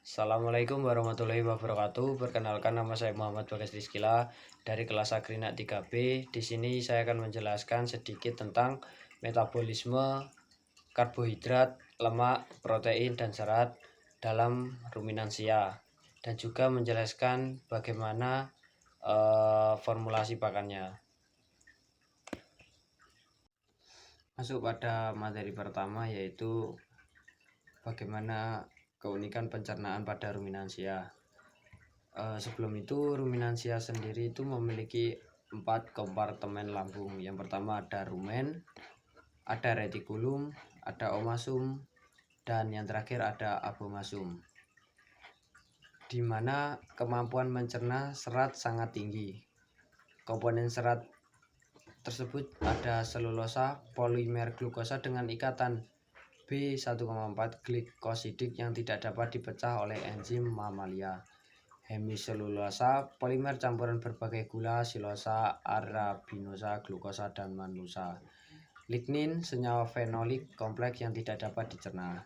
Assalamualaikum warahmatullahi wabarakatuh. Perkenalkan, nama saya Muhammad Bagas Rizkila dari kelas Agrina 3B. Di sini saya akan menjelaskan sedikit tentang metabolisme karbohidrat, lemak, protein, dan serat dalam ruminansia, dan juga menjelaskan bagaimana formulasi pakannya. Masuk pada materi pertama, yaitu bagaimana keunikan pencernaan pada ruminansia. Sebelum itu, ruminansia sendiri itu memiliki 4 kompartemen lambung. Yang pertama ada rumen, ada retikulum, ada omasum, dan yang terakhir ada abomasum, di mana kemampuan mencerna serat sangat tinggi. Komponen serat tersebut ada selulosa, polimer glukosa dengan ikatan B1,4 glikosidik yang tidak dapat dipecah oleh enzim mamalia. Hemiselulosa, polimer campuran berbagai gula, silosa, arabinosa, glukosa, dan mannusa. Lignin, senyawa fenolik kompleks yang tidak dapat dicerna.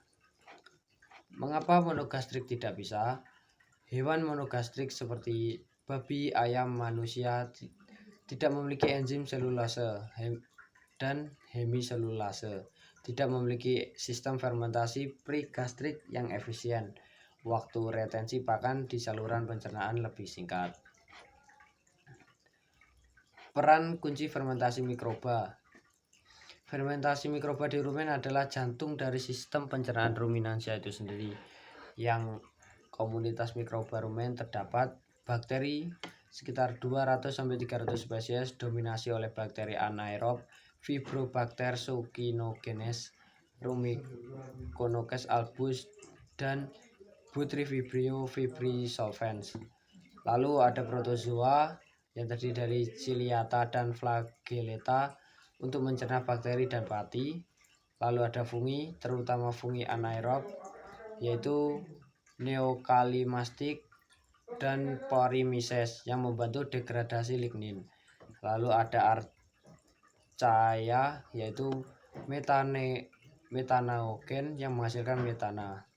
Mengapa monogastrik tidak bisa? Hewan monogastrik seperti babi, ayam, manusia tidak memiliki enzim selulase dan hemiselulase, tidak memiliki sistem fermentasi pregastrik yang efisien. Waktu retensi pakan di saluran pencernaan lebih singkat. Peran kunci fermentasi mikroba. Fermentasi mikroba di rumen adalah jantung dari sistem pencernaan ruminansia itu sendiri. Yang komunitas mikroba rumen terdapat bakteri sekitar 200-300 spesies, dominasi oleh bakteri anaerob, Fibrobacter succinogenes, Rumiconnocus albus, dan Butyrivibrio fibrisolvens. Lalu ada protozoa yang terdiri dari ciliata dan flagellata untuk mencerna bakteri dan pati. Lalu ada fungi, terutama fungi anaerob, yaitu Neokalimastik dan Porimises yang membantu degradasi lignin. Lalu ada archaea, yaitu metanogen yang menghasilkan metana.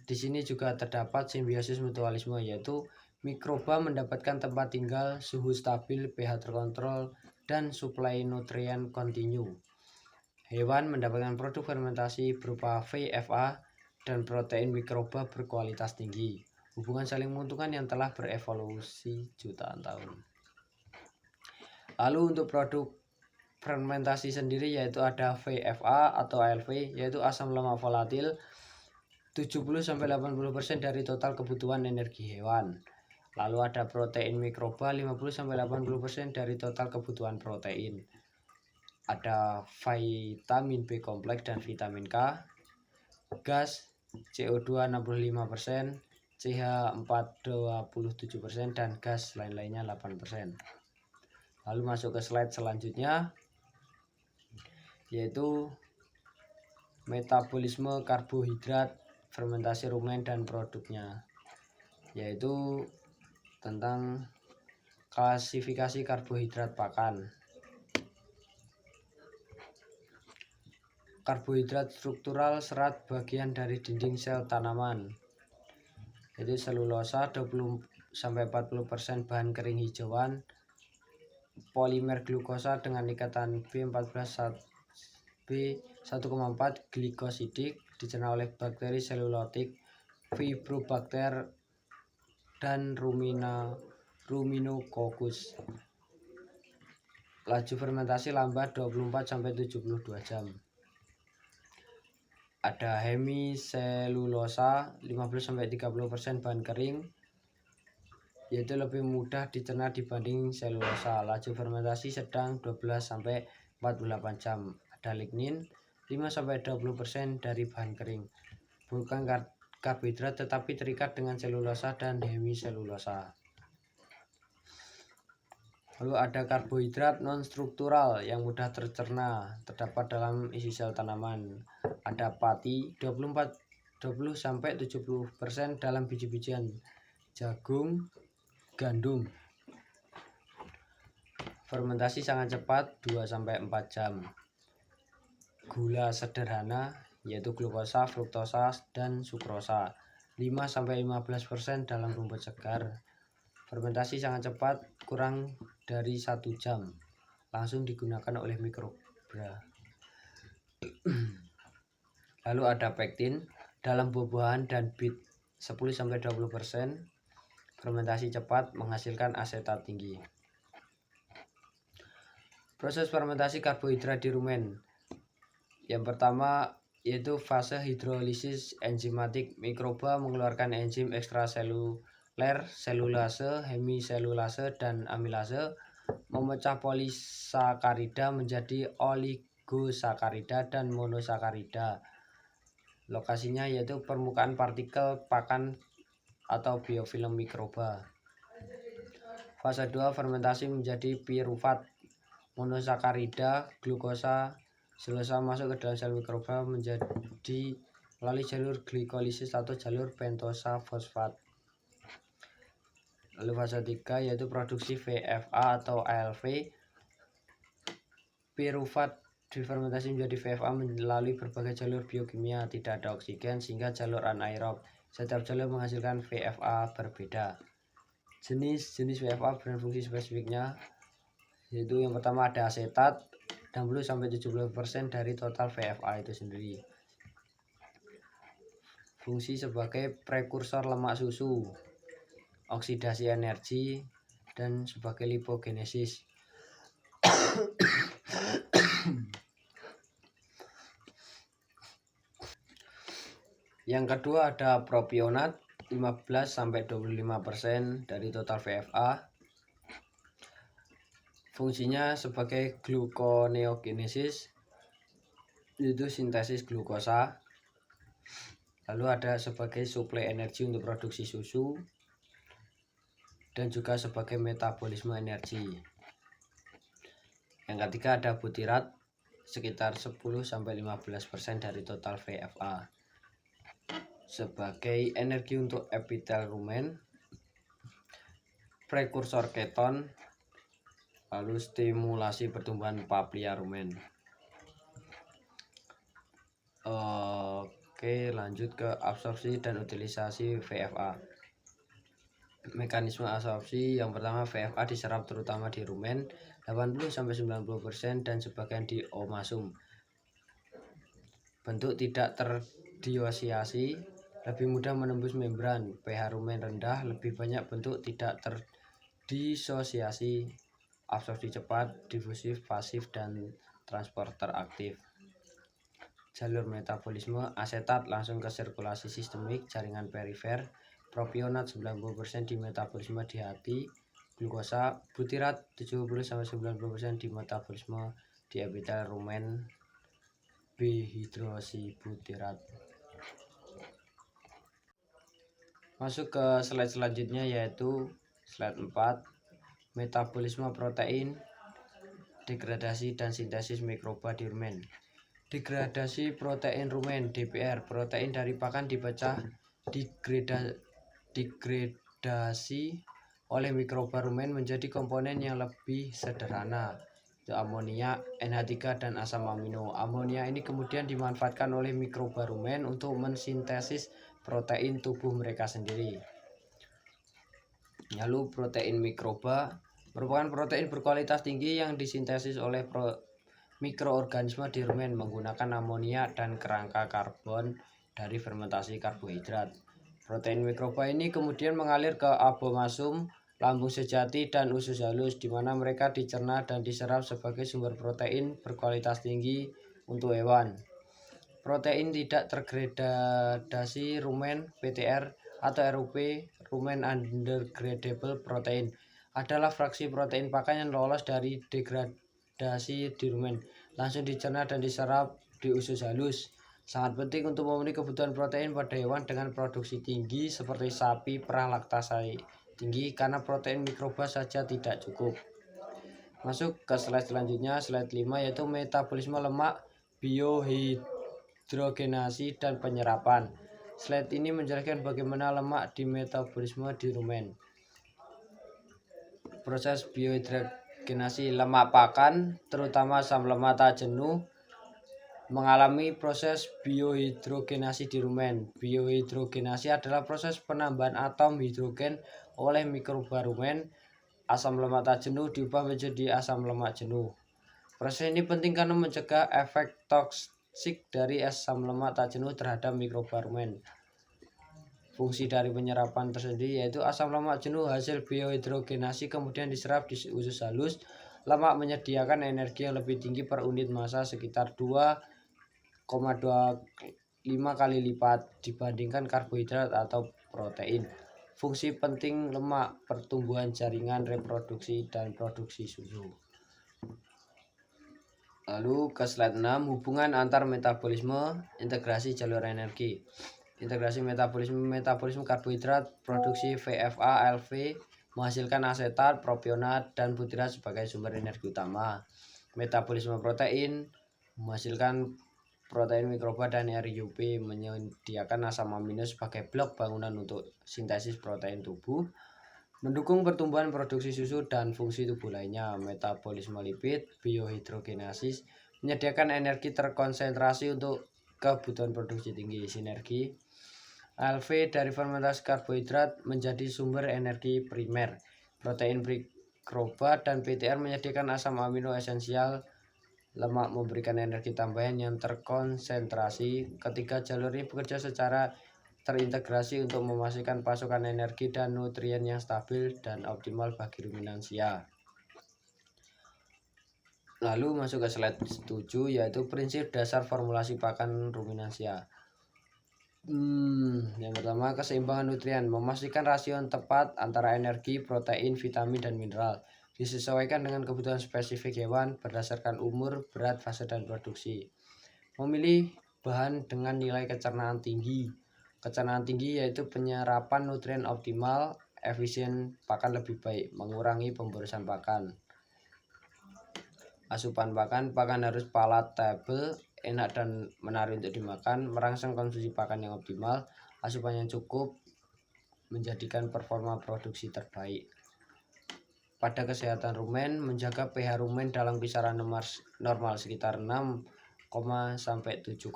Di sini juga terdapat simbiosis mutualisme, yaitu mikroba mendapatkan tempat tinggal, suhu stabil, pH terkontrol, dan suplai nutrien kontinu. Hewan mendapatkan produk fermentasi berupa VFA dan protein mikroba berkualitas tinggi. Hubungan saling menguntungkan yang telah berevolusi jutaan tahun. Lalu untuk produk fermentasi sendiri, yaitu ada VFA atau ALV, yaitu asam lemak volatil, 70-80% dari total kebutuhan energi hewan. Lalu ada protein mikroba, 50-80% dari total kebutuhan protein. Ada vitamin B kompleks dan vitamin K. Gas CO2 65%, CH4 27%, dan gas lain-lainnya 8%. Lalu masuk ke slide selanjutnya, yaitu metabolisme karbohidrat, fermentasi rumen dan produknya, yaitu tentang klasifikasi karbohidrat pakan. Karbohidrat struktural, serat bagian dari dinding sel tanaman, yaitu selulosa 20-40% bahan kering hijauan, polimer glukosa dengan ikatan B1,4 glikosidik dicerna oleh bakteri selulotik, Fibrobacter, dan Ruminococcus. Laju fermentasi lambat 24-72 jam. Ada hemiselulosa 15-30% bahan kering, yaitu lebih mudah dicerna dibanding selulosa. Laju fermentasi sedang 12-48 jam. Ada lignin 5-20% dari bahan kering, bukan karbohidrat tetapi terikat dengan selulosa dan hemiselulosa. Lalu ada karbohidrat non-struktural yang mudah tercerna, terdapat dalam isi sel tanaman. Ada pati 20-70% dalam biji-bijian, jagung, gandum. Fermentasi sangat cepat 2-4 jam. Gula sederhana, yaitu glukosa, fruktosa, dan sukrosa. 5-15% dalam rumput segar. Fermentasi sangat cepat, kurang dari 1 jam. Langsung digunakan oleh mikroba. Lalu ada pektin dalam buah-buahan dan bit. 10-20%. Fermentasi cepat menghasilkan asetat tinggi. Proses fermentasi karbohidrat di rumen. Yang pertama yaitu fase hidrolisis enzimatik. Mikroba mengeluarkan enzim ekstraseluler, selulase, hemiselulase, dan amilase, memecah polisakarida menjadi oligosakarida dan monosakarida. Lokasinya yaitu permukaan partikel pakan atau biofilm mikroba. Fase 2 fermentasi menjadi pirufat. Monosakarida, glukosa, selulosa masuk ke dalam sel mikroba menjadi melalui jalur glikolisis atau jalur pentosa fosfat. Lalu fase 3 yaitu produksi VFA atau ALV. Pirufat difermentasi menjadi VFA melalui berbagai jalur biokimia, tidak ada oksigen sehingga jalur anaerob. Setiap jalur menghasilkan VFA berbeda. Jenis VFA dan fungsi spesifiknya yaitu yang pertama ada asetat, 60-70% dari total VFA itu sendiri. Fungsi sebagai prekursor lemak susu, oksidasi energi, dan sebagai lipogenesis. Yang kedua ada propionat, 15-25% dari total VFA. Fungsinya sebagai gluconeogenesis, yaitu sintesis glukosa. Lalu ada sebagai suplai energi untuk produksi susu dan juga sebagai metabolisme energi. Yang ketiga ada butirat, sekitar 10-15% dari total VFA. Sebagai energi untuk epitel rumen, prekursor keton, lalu stimulasi pertumbuhan paplia rumen. Oke, lanjut ke absorpsi dan utilisasi VFA. Mekanisme absorpsi yang pertama, VFA diserap terutama di rumen 80-90% dan sebagian di omasum. Bentuk tidak terdisosiasi, lebih mudah menembus membran. pH rumen rendah, lebih banyak bentuk tidak terdisosiasi. Absorpsi cepat, difusif, pasif, dan transporter aktif. Jalur metabolisme, asetat langsung ke sirkulasi sistemik jaringan perifer. Propionat 90% di metabolisme di hati. Glukosa, butirat 70-90% di metabolisme di epitel rumen bihidroksibutirat. Masuk ke slide selanjutnya yaitu slide 4, metabolisme protein, degradasi dan sintesis mikroba di rumen. Degradasi protein rumen DPR, protein dari pakan dipecah degradasi oleh mikroba rumen menjadi komponen yang lebih sederhana, yaitu amonia, NH3 dan asam amino. Amonia ini kemudian dimanfaatkan oleh mikroba rumen untuk mensintesis protein tubuh mereka sendiri. Lalu protein mikroba merupakan protein berkualitas tinggi yang disintesis oleh mikroorganisme di rumen menggunakan amonia dan kerangka karbon dari fermentasi karbohidrat. Protein mikroba ini kemudian mengalir ke abomasum, lambung sejati, dan usus halus, di mana mereka dicerna dan diserap sebagai sumber protein berkualitas tinggi untuk hewan. Protein tidak tergradasi rumen PTR atau RUP, rumen undegradable protein, adalah fraksi protein pakan yang lolos dari degradasi di rumen, langsung dicerna dan diserap di usus halus. Sangat penting untuk memenuhi kebutuhan protein pada hewan dengan produksi tinggi seperti sapi perah laktasi tinggi, karena protein mikroba saja tidak cukup. Masuk ke slide selanjutnya, slide 5, yaitu metabolisme lemak, biohidrogenasi, dan penyerapan. Slide ini menjelaskan bagaimana lemak dimetabolisme di rumen. Proses biohidrogenasi lemak pakan, terutama asam lemak tak jenuh, mengalami proses biohidrogenasi di rumen. Biohidrogenasi adalah proses penambahan atom hidrogen oleh mikroba rumen. Asam lemak tak jenuh diubah menjadi asam lemak jenuh. Proses ini penting karena mencegah efek toksik dari asam lemak tak jenuh terhadap mikroba rumen. Fungsi dari penyerapan tersendiri yaitu asam lemak jenuh hasil biohidrogenasi kemudian diserap di usus halus. Lemak menyediakan energi yang lebih tinggi per unit massa sekitar 2,25 kali lipat dibandingkan karbohidrat atau protein. Fungsi penting lemak: pertumbuhan jaringan, reproduksi, dan produksi susu. Lalu ke slide 6, hubungan antar metabolisme, integrasi jalur energi. Integrasi metabolisme karbohidrat, produksi VFA, LV, menghasilkan asetat, propionat, dan butirat sebagai sumber energi utama. Metabolisme protein, menghasilkan protein mikroba dan RUP, menyediakan asam amino sebagai blok bangunan untuk sintesis protein tubuh. Mendukung pertumbuhan produksi susu dan fungsi tubuh lainnya. Metabolisme lipid, biohidrogenasis, menyediakan energi terkonsentrasi untuk kebutuhan produksi tinggi. Sinergi LV dari fermentasi karbohidrat menjadi sumber energi primer. Protein mikroba dan PTR menyediakan asam amino esensial. Lemak memberikan energi tambahan yang terkonsentrasi. Ketiga jalur ini bekerja secara terintegrasi untuk memastikan pasokan energi dan nutrien yang stabil dan optimal bagi ruminansia. Lalu masuk ke slide 7, yaitu prinsip dasar formulasi pakan ruminansia. Yang pertama, keseimbangan nutrien, memastikan rasio yang tepat antara energi, protein, vitamin, dan mineral. Disesuaikan dengan kebutuhan spesifik hewan berdasarkan umur, berat, fase, dan produksi. Memilih bahan dengan nilai kecernaan tinggi. Kecernaan tinggi yaitu penyerapan nutrien optimal, efisien pakan lebih baik, mengurangi pemborosan pakan. Asupan pakan harus palatable, enak dan menarik untuk dimakan, merangsang konsumsi pakan yang optimal. Asupan yang cukup menjadikan performa produksi terbaik. Pada kesehatan rumen, menjaga pH rumen dalam kisaran normal sekitar 6, sampai 7,0.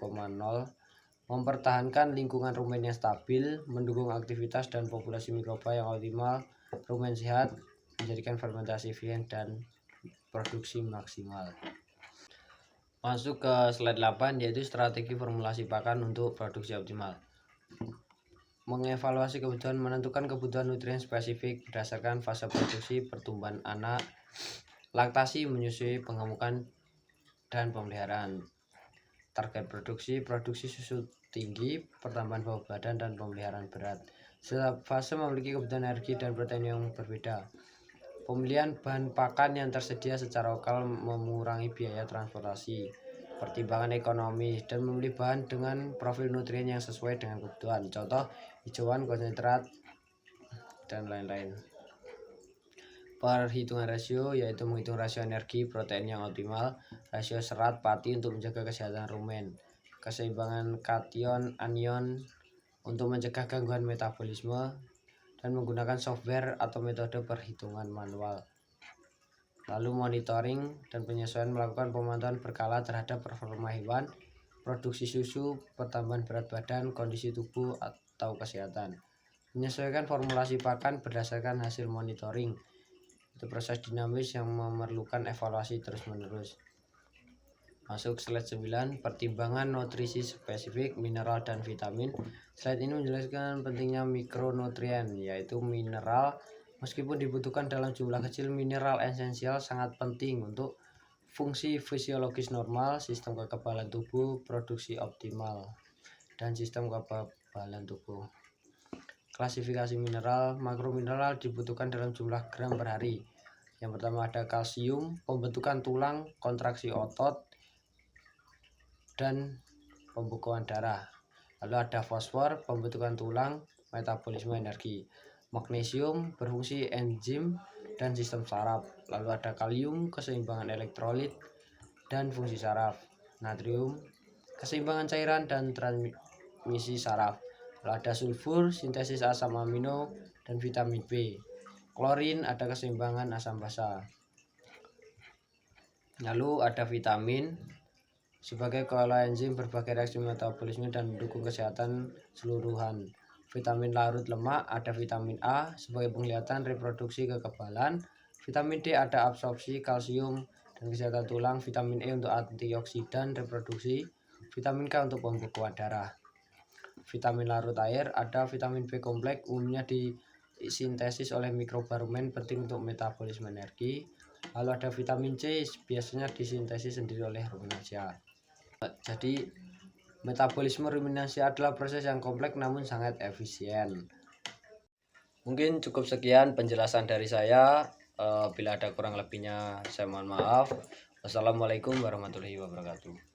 Mempertahankan lingkungan rumen yang stabil, mendukung aktivitas dan populasi mikroba yang optimal. Rumen sehat, menjadikan fermentasi efisien dan produksi maksimal. Masuk ke slide 8, yaitu strategi formulasi pakan untuk produksi optimal. Mengevaluasi kebutuhan, menentukan kebutuhan nutrien spesifik berdasarkan fase produksi, pertumbuhan anak, laktasi, menyusui, pengemukan, dan pemeliharaan. Target produksi susu tinggi, pertambahan bau badan, dan pemeliharaan berat. Setiap fase memiliki kebutuhan energi dan protein yang berbeda. Pemilihan bahan pakan yang tersedia secara lokal mengurangi biaya transportasi. Pertimbangan ekonomi dan memilih bahan dengan profil nutrien yang sesuai dengan kebutuhan. Contoh, hijauan, konsentrat, dan lain-lain. Perhitungan rasio yaitu menghitung rasio energi protein yang optimal, rasio serat pati untuk menjaga kesehatan rumen, keseimbangan kation anion untuk mencegah gangguan metabolisme, dan menggunakan software atau metode perhitungan manual. Lalu monitoring dan penyesuaian, melakukan pemantauan berkala terhadap performa hewan, produksi susu, pertambahan berat badan, kondisi tubuh atau kesehatan. Menyesuaikan formulasi pakan berdasarkan hasil monitoring. Itu proses dinamis yang memerlukan evaluasi terus-menerus. Masuk slide 9, pertimbangan nutrisi spesifik, mineral, dan vitamin. Slide ini menjelaskan pentingnya mikronutrien, yaitu mineral. Meskipun dibutuhkan dalam jumlah kecil, mineral esensial sangat penting untuk fungsi fisiologis normal, sistem kekebalan tubuh, produksi optimal, dan sistem kekebalan tubuh. Klasifikasi mineral, makromineral dibutuhkan dalam jumlah gram per hari. Yang pertama ada kalsium, pembentukan tulang, kontraksi otot, dan pembekuan darah. Lalu ada fosfor, pembentukan tulang, metabolisme energi. Magnesium, berfungsi enzim dan sistem saraf. Lalu ada kalium, keseimbangan elektrolit dan fungsi saraf. Natrium, keseimbangan cairan dan transmisi saraf. Lalu ada sulfur, sintesis asam amino dan vitamin B. Klorin, ada keseimbangan asam basa. Lalu ada vitamin. sebagai koenzim berbagai reaksi metabolisme dan mendukung kesehatan seluruhan. Vitamin larut lemak ada vitamin A sebagai penglihatan, reproduksi, kekebalan. Vitamin D ada absorpsi kalsium dan kesehatan tulang. Vitamin E untuk antioksidan, reproduksi. Vitamin K untuk pembekuan darah. Vitamin larut air ada vitamin B kompleks, umumnya disintesis oleh mikroba rumen, penting untuk metabolisme energi. Lalu ada vitamin C, biasanya disintesis sendiri oleh ruminansia. Jadi metabolisme ruminansia adalah proses yang kompleks namun sangat efisien. Mungkin cukup sekian penjelasan dari saya. Bila ada kurang lebihnya saya mohon maaf. Wassalamualaikum warahmatullahi wabarakatuh.